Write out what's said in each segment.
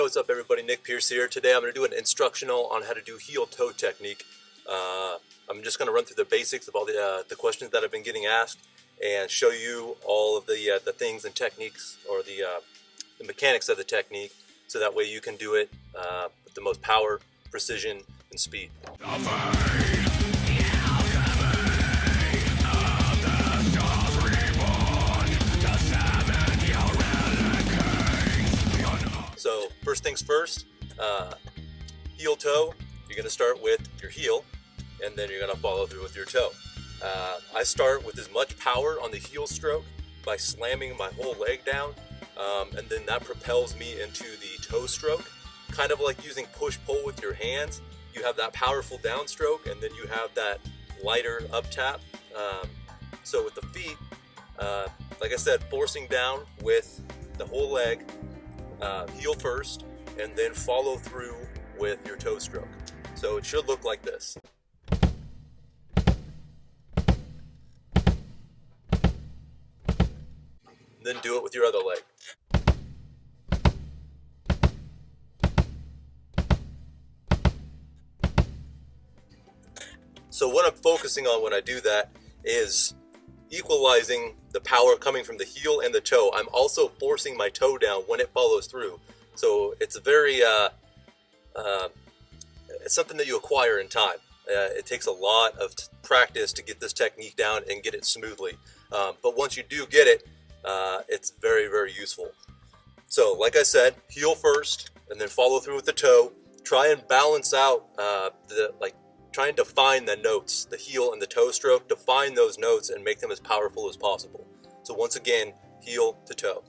what's up everybody, Nick Pierce here. Today I'm going to do an instructional on how to do heel-toe technique. I'm just going to run through the basics of all the questions that I've been getting asked and show you all of the things and techniques, or the mechanics of the technique, so that way you can do it with the most power, precision, and speed. So first things first, heel toe, you're going to start with your heel, and then you're going to follow through with your toe. I start with as much power on the heel stroke by slamming my whole leg down, and then that propels me into the toe stroke, kind of like using push-pull with your hands. You have that powerful downstroke, and then you have that lighter up tap. So with the feet, like I said, forcing down with the whole leg, heel first, and then follow through with your toe stroke. So it should look like this. Then do it with your other leg. So what I'm focusing on when I do that is equalizing the power coming from the heel and the toe. I'm also forcing my toe down when it follows through. So it's a very, it's something that you acquire in time. It takes a lot of practice to get this technique down and get it smoothly. But once you do get it, it's very, very useful. So like I said, heel first, and then follow through with the toe. Try and balance out, try and define the notes, the heel and the toe stroke. Define those notes and make them as powerful as possible. So once again, heel to toe.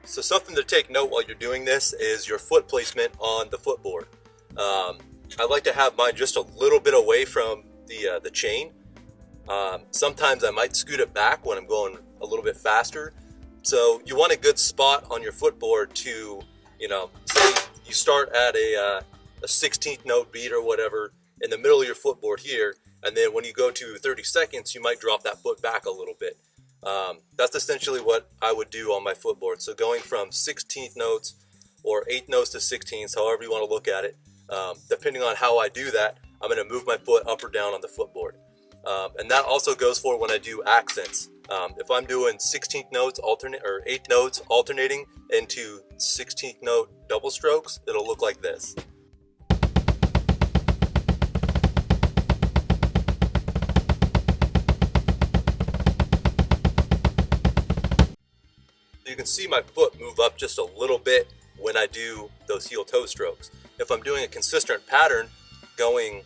So something to take note while you're doing this is your foot placement on the footboard. I like to have mine just a little bit away from the chain. Sometimes I might scoot it back when I'm going a little bit faster. So you want a good spot on your footboard to, say you start at a 16th note beat or whatever in the middle of your footboard here, and then when you go to 30 seconds, you might drop that foot back a little bit. That's essentially what I would do on my footboard. So going from 16th notes or 8th notes to 16ths, however you want to look at it, depending on how I do that, I'm going to move my foot up or down on the footboard. And that also goes for when I do accents. If I'm doing 16th notes alternate, or 8th notes alternating into 16th note double strokes, it'll look like this. You can see my foot move up just a little bit when I do those heel toe strokes. If I'm doing a consistent pattern going,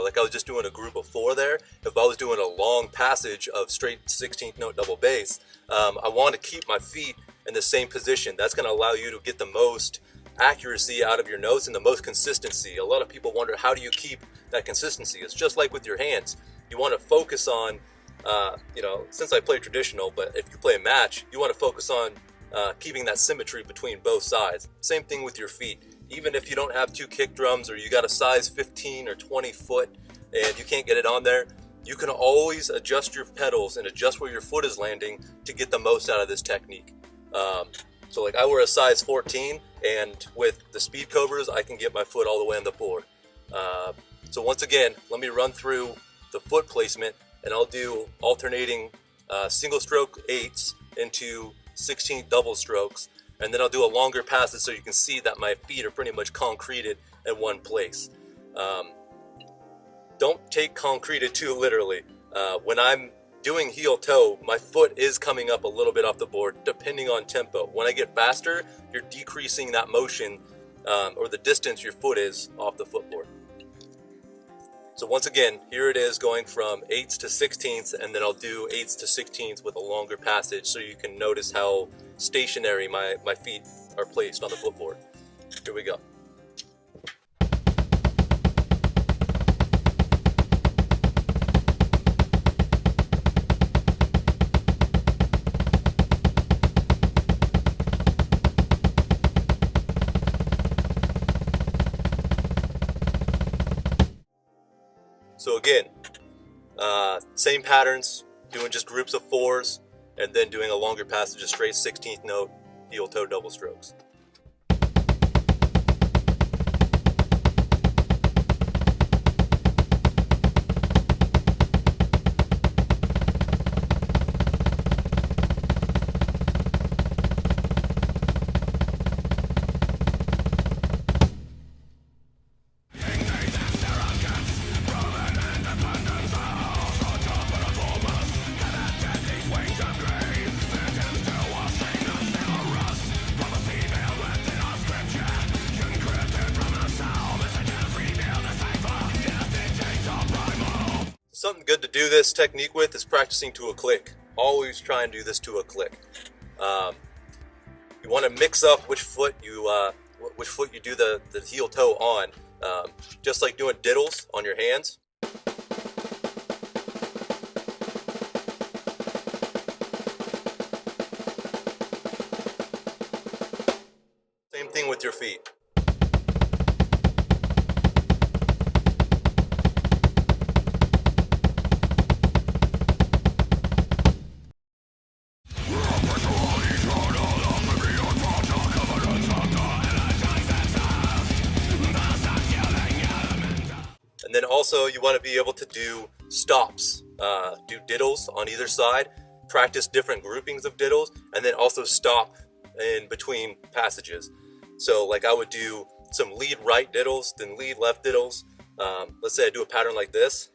like I was just doing a group of 4 there, if I was doing a long passage of straight 16th note double bass, I want to keep my feet in the same position. That's going to allow you to get the most accuracy out of your notes and the most consistency. A lot of people wonder, how do you keep that consistency? It's just like with your hands. You want to focus on, since I play traditional, but if you play a match, you want to focus on keeping that symmetry between both sides. Same thing with your feet. Even if you don't have 2 kick drums, or you got a size 15 or 20 foot and you can't get it on there, you can always adjust your pedals and adjust where your foot is landing to get the most out of this technique. So like I wear a size 14, and with the speed covers, I can get my foot all the way on the board. So once again, let me run through the foot placement, and I'll do alternating single stroke 8s into 16th double strokes. And then I'll do a longer passage so you can see that my feet are pretty much concreted in one place. Don't take concreted too literally. When I'm doing heel toe, my foot is coming up a little bit off the board depending on tempo. When I get faster, you're decreasing that motion, or the distance your foot is off the footboard. So once again, here it is going from 8s to 16ths, and then I'll do 8s to 16ths with a longer passage so you can notice how stationary my feet are placed on the footboard. Here we go. So again, same patterns, doing just groups of 4s, and then doing a longer passage of straight 16th note heel toe double strokes. Something good to do this technique with is practicing to a click. Always try and do this to a click. You want to mix up which foot you do the heel toe on, just like doing diddles on your hands. Same thing with your feet. And then also you want to be able to do stops, do diddles on either side, practice different groupings of diddles, and then also stop in between passages. So like I would do some lead right diddles, then lead left diddles. Let's say I do a pattern like this.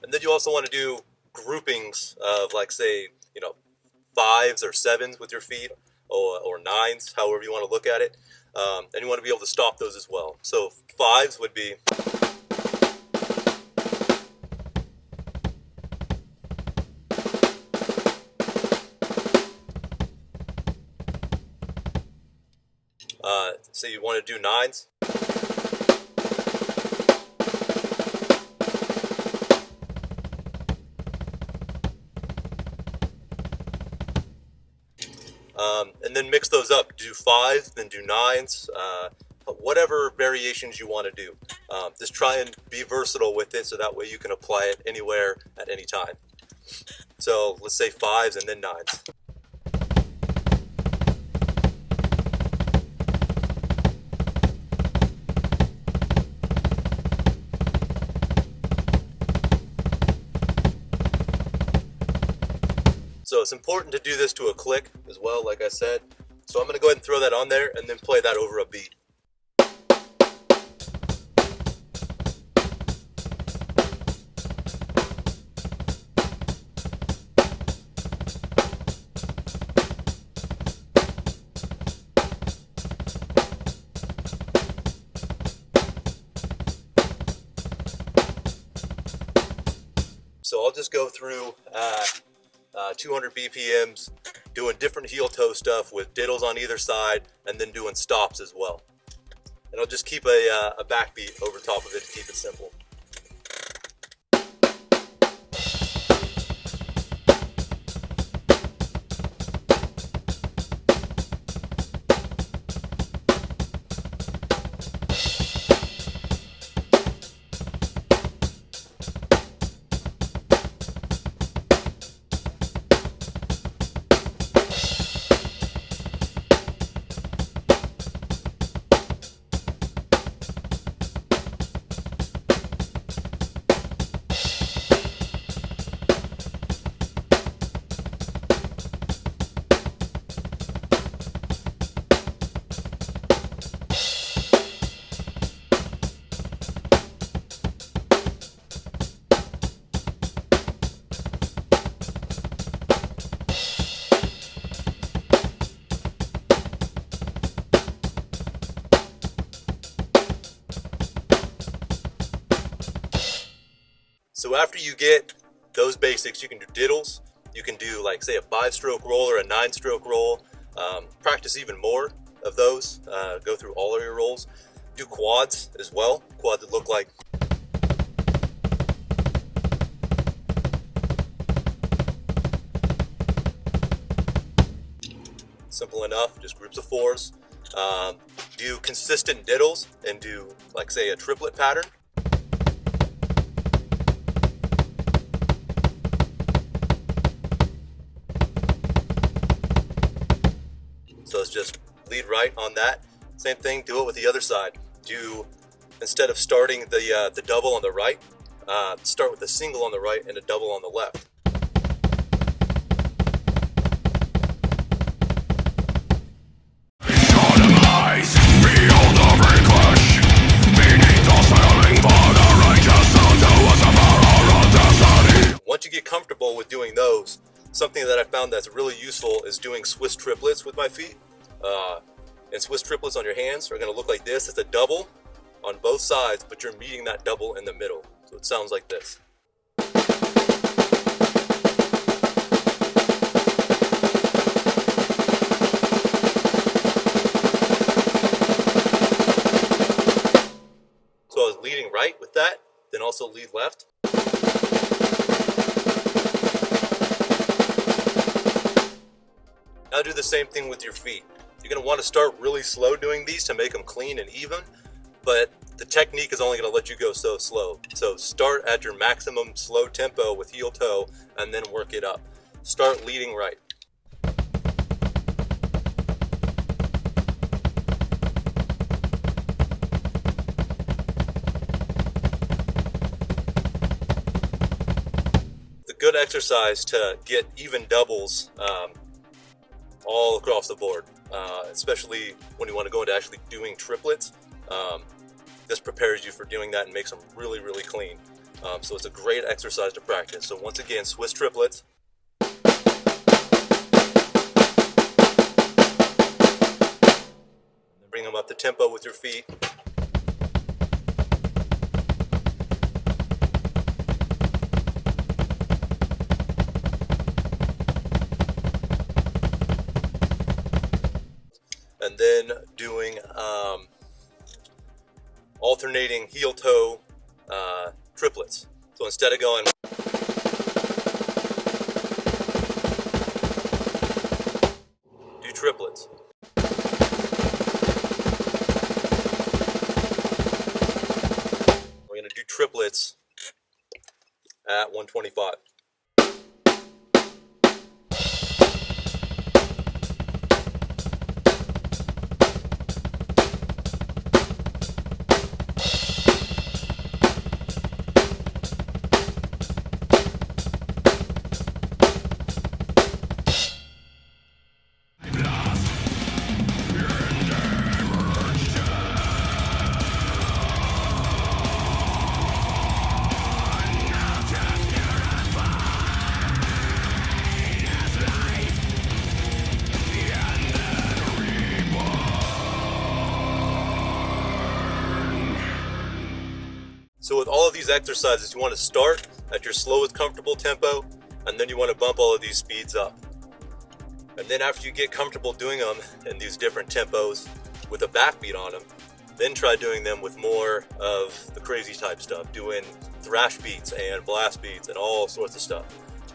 And then you also want to do groupings of, like, say, 5s or 7s with your feet, or 9s, however you want to look at it. And you want to be able to stop those as well. So 5s would be... say you want to do 9s. And then mix those up. Do 5s, then do 9s, whatever variations you want to do. Just try and be versatile with it so that way you can apply it anywhere at any time. So let's say 5s and then 9s. So it's important to do this to a click as well, like I said. So I'm going to go ahead and throw that on there and then play that over a beat. So I'll just go through 200 BPMs, doing different heel toe stuff with diddles on either side, and then doing stops as well. And I'll just keep a backbeat over top of it to keep it simple. So after you get those basics, you can do diddles. You can do, like, say, a 5-stroke roll or a 9-stroke roll. Practice even more of those. Go through all of your rolls. Do quads as well. Quads that look like simple enough, just groups of 4s. Do consistent diddles and do, like, say, a triplet pattern. So it's just lead right on that. Same thing, do it with the other side. Do, instead of starting the double on the right, start with a single on the right and a double on the left. Once you get comfortable with doing those, something that I found that's really useful is doing Swiss triplets with my feet. And Swiss triplets on your hands are going to look like this. It's a double on both sides, but you're meeting that double in the middle. So it sounds like this. So I was leading right with that, then also lead left. Now do the same thing with your feet. You're going to want to start really slow doing these to make them clean and even, but the technique is only going to let you go so slow. So start at your maximum slow tempo with heel toe and then work it up. Start leading right. It's a good exercise to get even doubles all across the board, especially when you want to go into actually doing triplets. This prepares you for doing that and makes them really, really clean. So it's a great exercise to practice. So once again, Swiss triplets. Bring them up the tempo with your feet. And then doing alternating heel toe triplets. So instead of going do triplets. We're going to do triplets at 125. So with all of these exercises, you want to start at your slowest comfortable tempo, and then you want to bump all of these speeds up. And then after you get comfortable doing them in these different tempos with a backbeat on them, then try doing them with more of the crazy type stuff, doing thrash beats and blast beats and all sorts of stuff.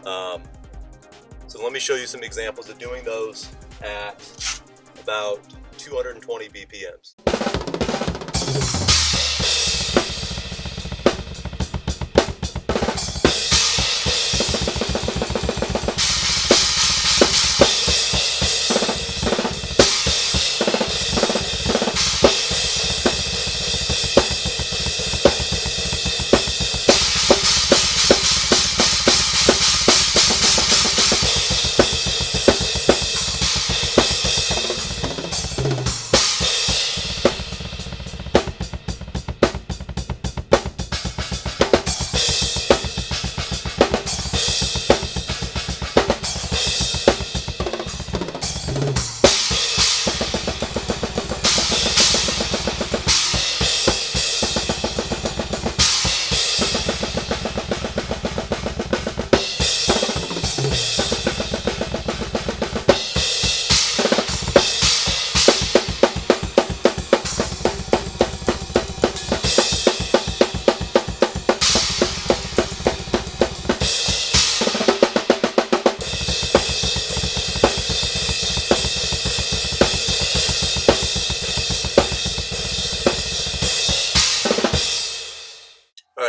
So let me show you some examples of doing those at about 220 BPMs.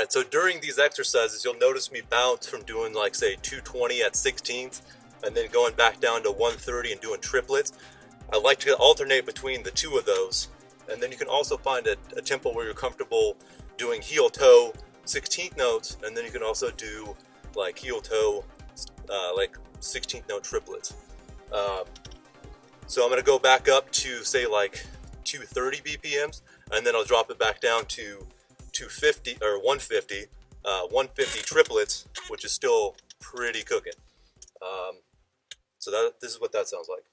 Alright, so during these exercises, you'll notice me bounce from doing like say 220 at 16ths and then going back down to 130 and doing triplets. I like to alternate between the two of those. And then you can also find a tempo where you're comfortable doing heel toe 16th notes, and then you can also do like heel toe like 16th note triplets. So I'm going to go back up to say like 230 BPMs, and then I'll drop it back down to 250 or 150, 150 triplets, which is still pretty cooking. So this is what that sounds like.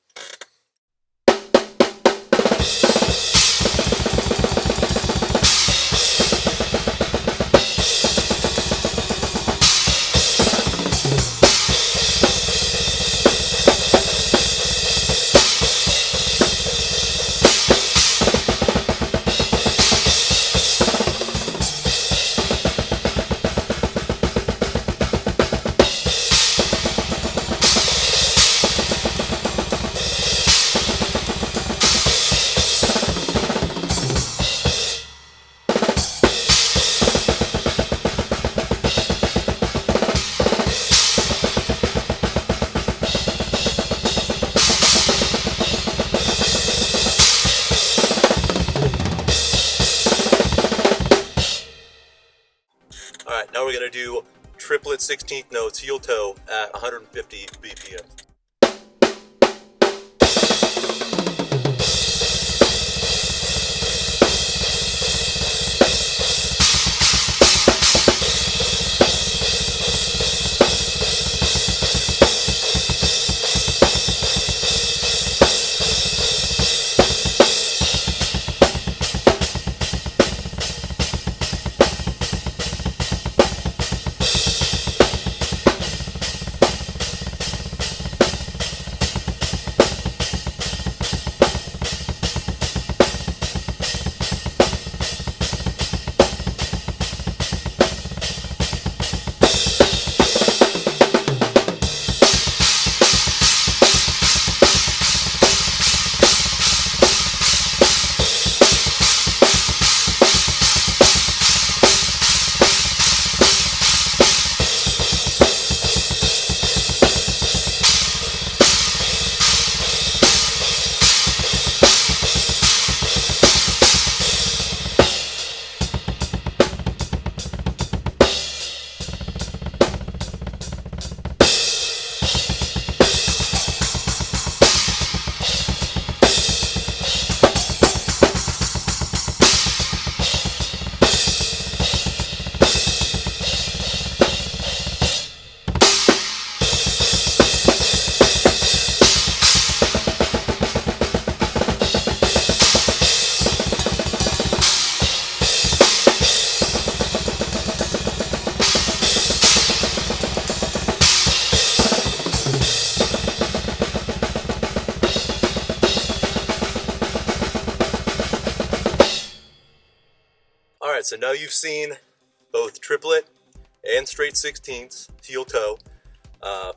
Alright, now we're going to do triplet 16th notes heel toe at 150 BPM. Alright, so now you've seen both triplet and straight 16ths, heel toe,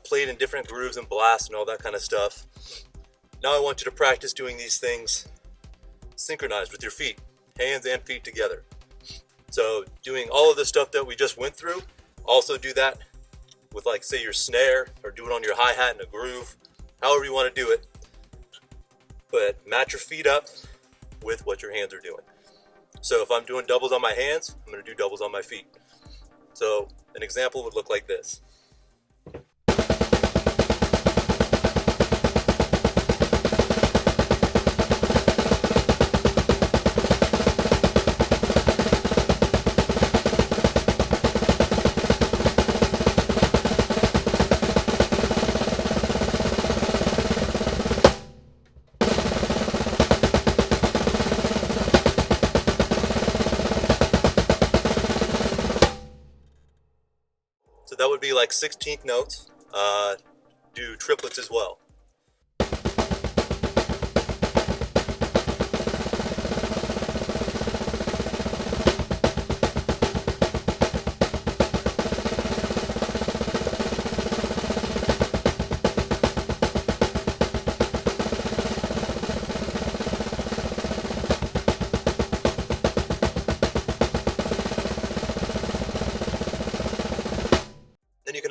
played in different grooves and blasts and all that kind of stuff. Now I want you to practice doing these things synchronized with your feet, hands and feet together. So doing all of the stuff that we just went through, also do that with like say your snare, or do it on your hi-hat in a groove, however you want to do it. But match your feet up with what your hands are doing. So if I'm doing doubles on my hands, I'm going to do doubles on my feet. So an example would look like this. So that would be like 16th notes, do triplets as well.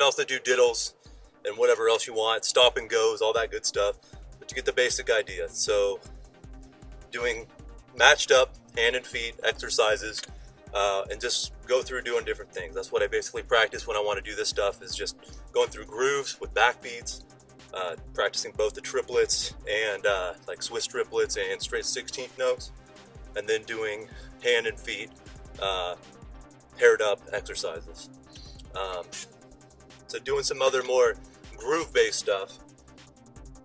else that do diddles and whatever else you want, stop and goes, all that good stuff. But you get the basic idea. So doing matched up hand and feet exercises, and just go through doing different things. That's what I basically practice when I want to do this stuff, is just going through grooves with backbeats, practicing both the triplets and like Swiss triplets and straight 16th notes, and then doing hand and feet paired up exercises. So doing some other more groove based stuff,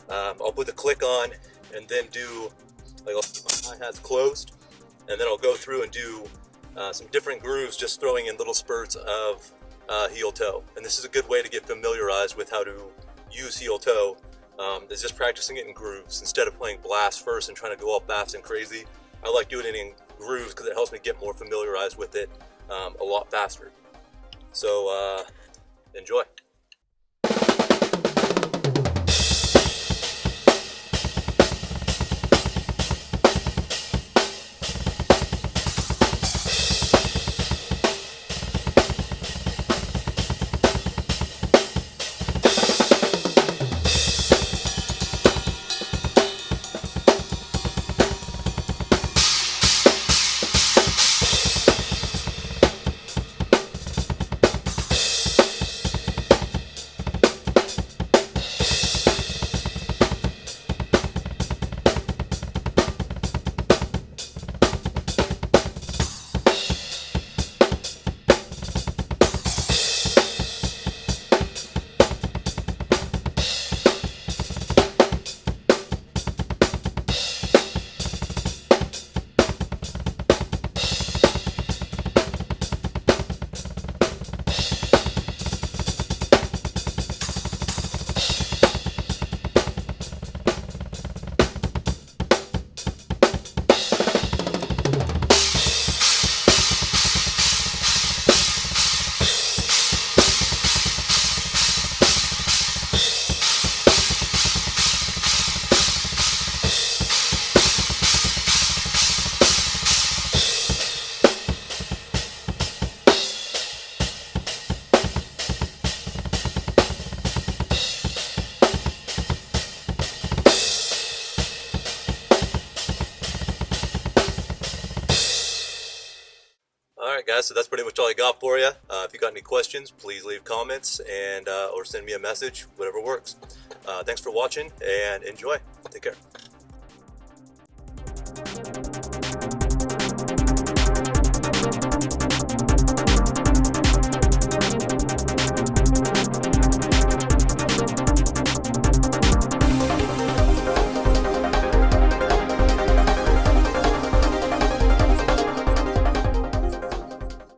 I'll put the click on and then do, like, I'll keep my hi-hats closed, and then I'll go through and do some different grooves, just throwing in little spurts of heel toe. And this is a good way to get familiarized with how to use heel toe, is just practicing it in grooves instead of playing blast first and trying to go all fast and crazy. I like doing it in grooves because it helps me get more familiarized with it a lot faster. So enjoy. Alright guys, so that's pretty much all I got for you. If you got any questions, please leave comments and or send me a message, whatever works. Thanks for watching and enjoy. Take care.